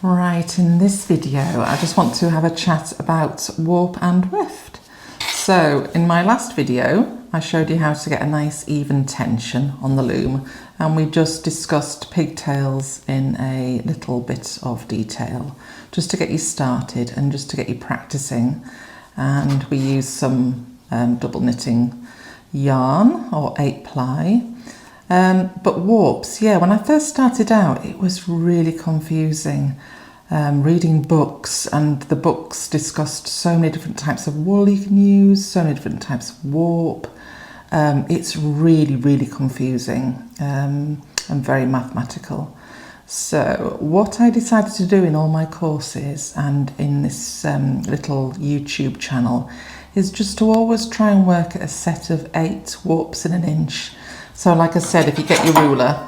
Right, in this video I just want to have a chat about warp and weft. So in my last video I showed you how to get a nice even tension on the loom, and we just discussed pigtails in a little bit of detail just to get you started and just to get you practicing. And we used some double knitting yarn or 8-ply. But warps, yeah, when I first started out, it was really confusing. Reading books, and the books discussed so many different types of wool you can use, so many different types of warp. It's really confusing and very mathematical. So what I decided to do in all my courses and in this little YouTube channel is just to always try and work at a set of 8 warps in an inch. So like I said, if you get your ruler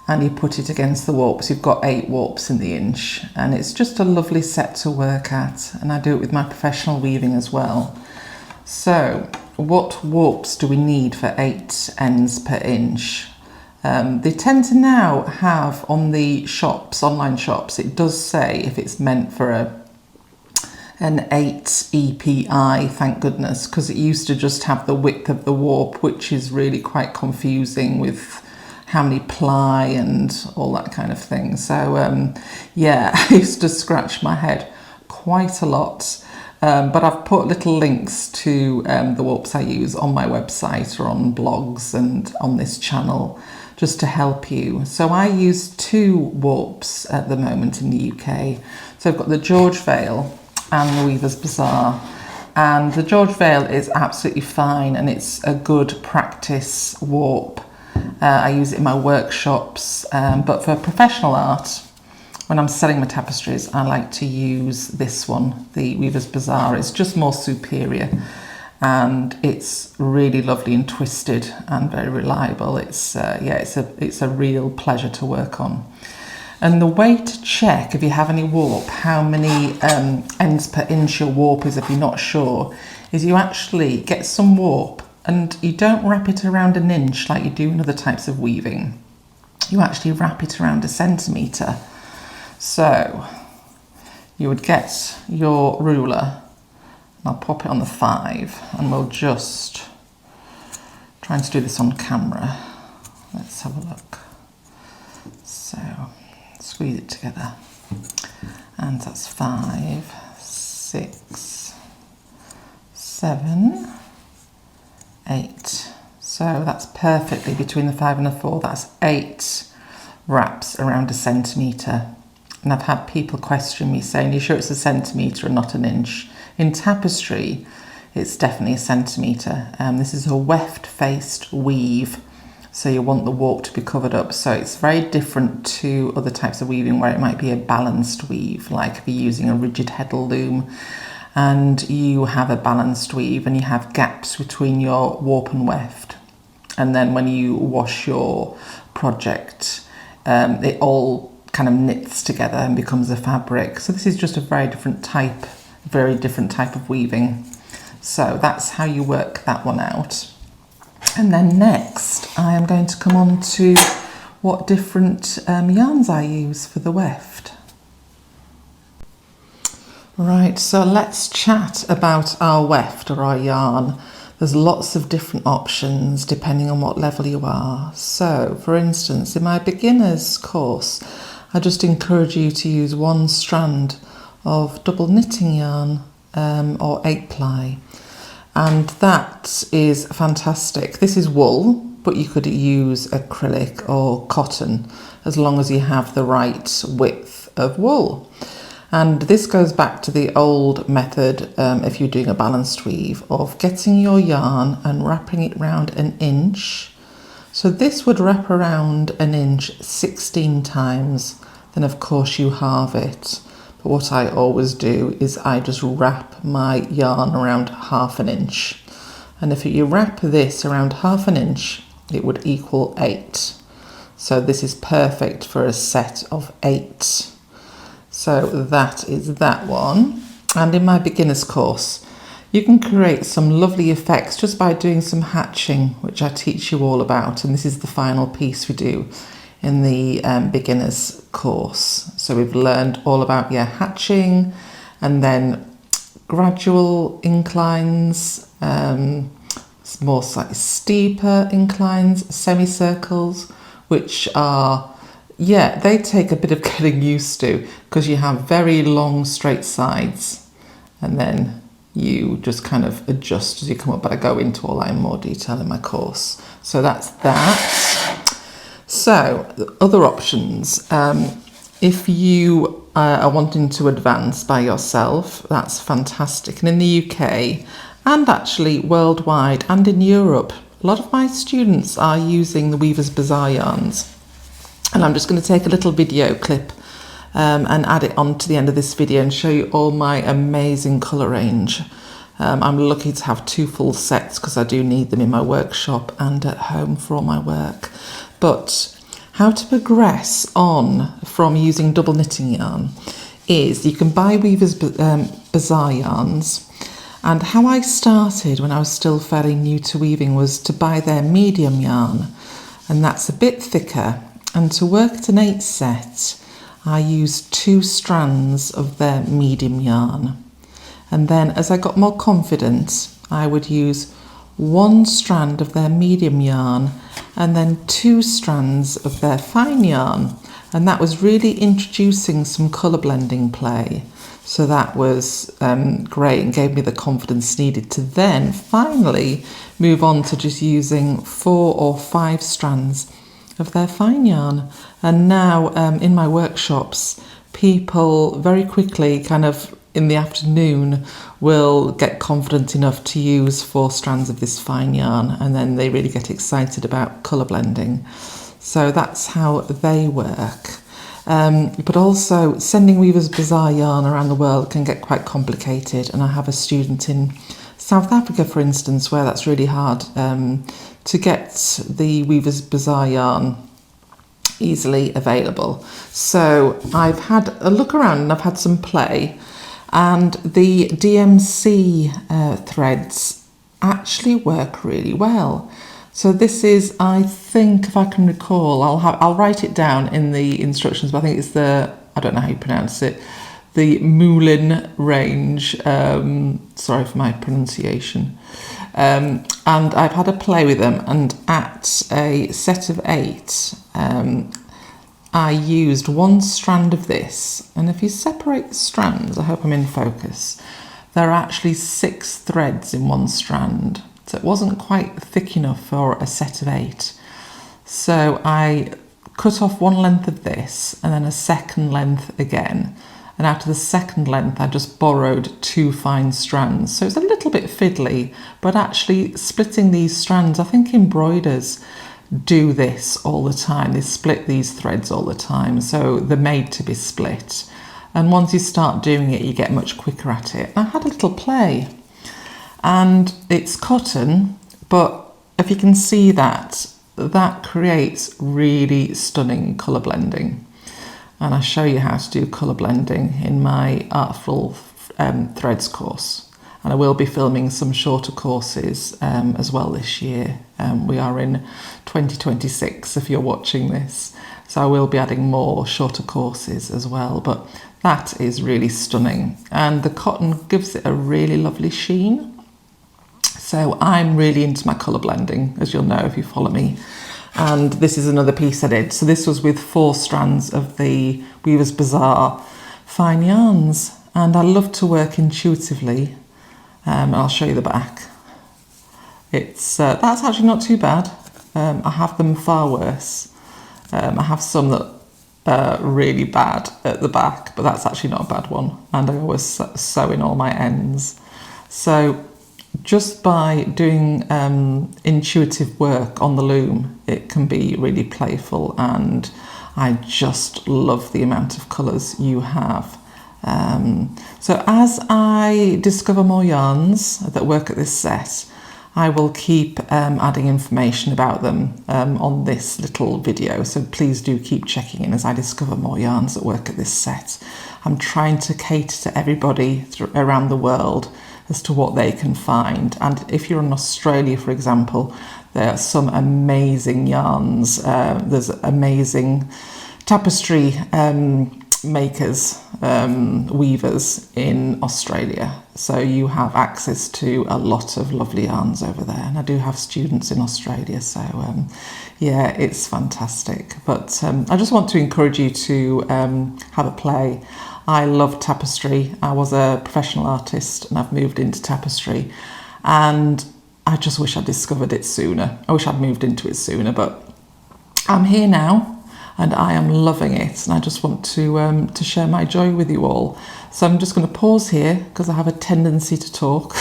and you put it against the warps, you've got 8 warps in the inch, and it's just a lovely set to work at, and I do it with my professional weaving as well. So what warps do we need for 8 ends per inch? They tend to now have on the shops, online shops, it does say if it's meant for an 8 EPI, thank goodness, because it used to just have the width of the warp, which is really quite confusing with how many ply and all that kind of thing. So yeah, I used to scratch my head quite a lot. But I've put little links to the warps I use on my website or on blogs and on this channel just to help you. So I use 2 warps at the moment in the UK. So I've got the George Vale and the Weaver's Bazaar. And the George Vale is absolutely fine, and it's a good practice warp. I use it in my workshops, but for professional art, when I'm selling my tapestries, I like to use this one, the Weaver's Bazaar. It's just more superior, and it's really lovely and twisted and very reliable. It's it's a real pleasure to work on. And the way to check if you have any warp, how many ends per inch your warp is if you're not sure, is you actually get some warp and you don't wrap it around an inch like you do in other types of weaving. You actually wrap it around a centimetre. So you would get your ruler, and I'll pop it on the 5, and we'll just try to do this on camera. Let's have a look. So squeeze it together, and that's 5, 6, 7, 8. So that's perfectly between the 5 and the 4. That's 8 wraps around a centimetre. And I've had people question me saying, "You sure it's a centimetre and not an inch?" In tapestry, it's definitely a centimetre. This is a weft-faced weave, so you want the warp to be covered up. So it's very different to other types of weaving where it might be a balanced weave, like if you're using a rigid heddle loom and you have a balanced weave and you have gaps between your warp and weft. And then when you wash your project, it all kind of knits together and becomes a fabric. So this is just a very different type of weaving. So that's how you work that one out. And then next I am going to come on to what different yarns I use for the weft. Right, so let's chat about our weft or our yarn. There's lots of different options depending on what level you are. So for instance, in my beginner's course, I just encourage you to use 1 strand of double knitting yarn or 8-ply, and that is fantastic. This is wool, but you could use acrylic or cotton as long as you have the right width of wool. And this goes back to the old method, if you're doing a balanced weave, of getting your yarn and wrapping it round an inch. So this would wrap around an inch 16 times, then of course you halve it. But what I always do is I just wrap my yarn around half an inch. And if you wrap this around half an inch, it would equal 8. So this is perfect for a set of 8. So that is that one. And in my beginner's course, you can create some lovely effects just by doing some hatching, which I teach you all about. And this is the final piece we do in the beginner's course. So we've learned all about hatching, and then gradual inclines, more slightly steeper inclines, semicircles, which are, they take a bit of getting used to, because you have very long straight sides, and then you just kind of adjust as you come up, but I go into all that in more detail in my course. So that's that. So the other options, if you are wanting to advance by yourself, that's fantastic. And in the UK, and actually worldwide and in Europe, a lot of my students are using the Weaver's Bazaar yarns. And I'm just going to take a little video clip and add it on to the end of this video and show you all my amazing colour range. I'm lucky to have 2 full sets because I do need them in my workshop and at home for all my work. But how to progress on from using double knitting yarn is you can buy Weaver's Bazaar yarns. And how I started when I was still fairly new to weaving was to buy their medium yarn, and that's a bit thicker. And to work at an 8 set, I used 2 strands of their medium yarn. And then as I got more confident, I would use 1 strand of their medium yarn and then 2 strands of their fine yarn. And that was really introducing some colour blending play. So that was great and gave me the confidence needed to then finally move on to just using 4 or 5 strands of their fine yarn. And now in my workshops, people very quickly, kind of in the afternoon, will get confident enough to use 4 strands of this fine yarn, and then they really get excited about colour blending. So that's how they work. But also sending Weaver's Bazaar yarn around the world can get quite complicated, and I have a student in South Africa, for instance, where that's really hard to get the Weaver's Bazaar yarn easily available. So I've had a look around and I've had some play, and the DMC threads actually work really well. So this is, I think, if I can recall, I'll write it down in the instructions, but I think it's I don't know how you pronounce it, the Moulin range. Sorry for my pronunciation. And I've had a play with them, and at a set of 8, I used 1 strand of this. And if you separate the strands, I hope I'm in focus, there are actually 6 threads in 1 strand. So it wasn't quite thick enough for a set of 8. So I cut off 1 length of this and then a second length again. And out of the second length, I just borrowed 2 fine strands. So it's a little bit fiddly, but actually splitting these strands, I think embroiders do this all the time. They split these threads all the time. So they're made to be split. And once you start doing it, you get much quicker at it. I had a little play. And it's cotton, but if you can see that creates really stunning colour blending. And I show you how to do colour blending in my Artful Threads course. And I will be filming some shorter courses as well this year. We are in 2026 if you're watching this. So I will be adding more shorter courses as well. But that is really stunning. And the cotton gives it a really lovely sheen. So I'm really into my colour blending, as you'll know if you follow me. And this is another piece I did. So this was with 4 strands of the Weaver's Bazaar fine yarns. And I love to work intuitively. I'll show you the back. It's that's actually not too bad. I have them far worse. I have some that are really bad at the back, but that's actually not a bad one. And I always sew in all my ends. So just by doing intuitive work on the loom, it can be really playful, and I just love the amount of colours you have. So as I discover more yarns that work at this set, I will keep adding information about them on this little video, so please do keep checking in as I discover more yarns that work at this set. I'm trying to cater to everybody around the world as to what they can find. And if you're in Australia, for example, there are some amazing yarns. There's amazing tapestry makers, weavers in Australia. So you have access to a lot of lovely yarns over there. And I do have students in Australia, so yeah, it's fantastic. But I just want to encourage you to have a play. I love tapestry. I was a professional artist and I've moved into tapestry, and I just wish I'd discovered it sooner. I wish I'd moved into it sooner, but I'm here now and I am loving it, and I just want to share my joy with you all. So I'm just going to pause here because I have a tendency to talk,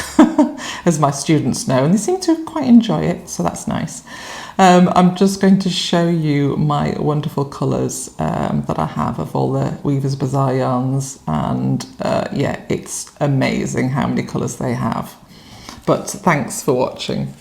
as my students know, and they seem to quite enjoy it, so that's nice. I'm just going to show you my wonderful colours that I have of all the Weavers Bazaar yarns, and yeah, it's amazing how many colours they have. But thanks for watching.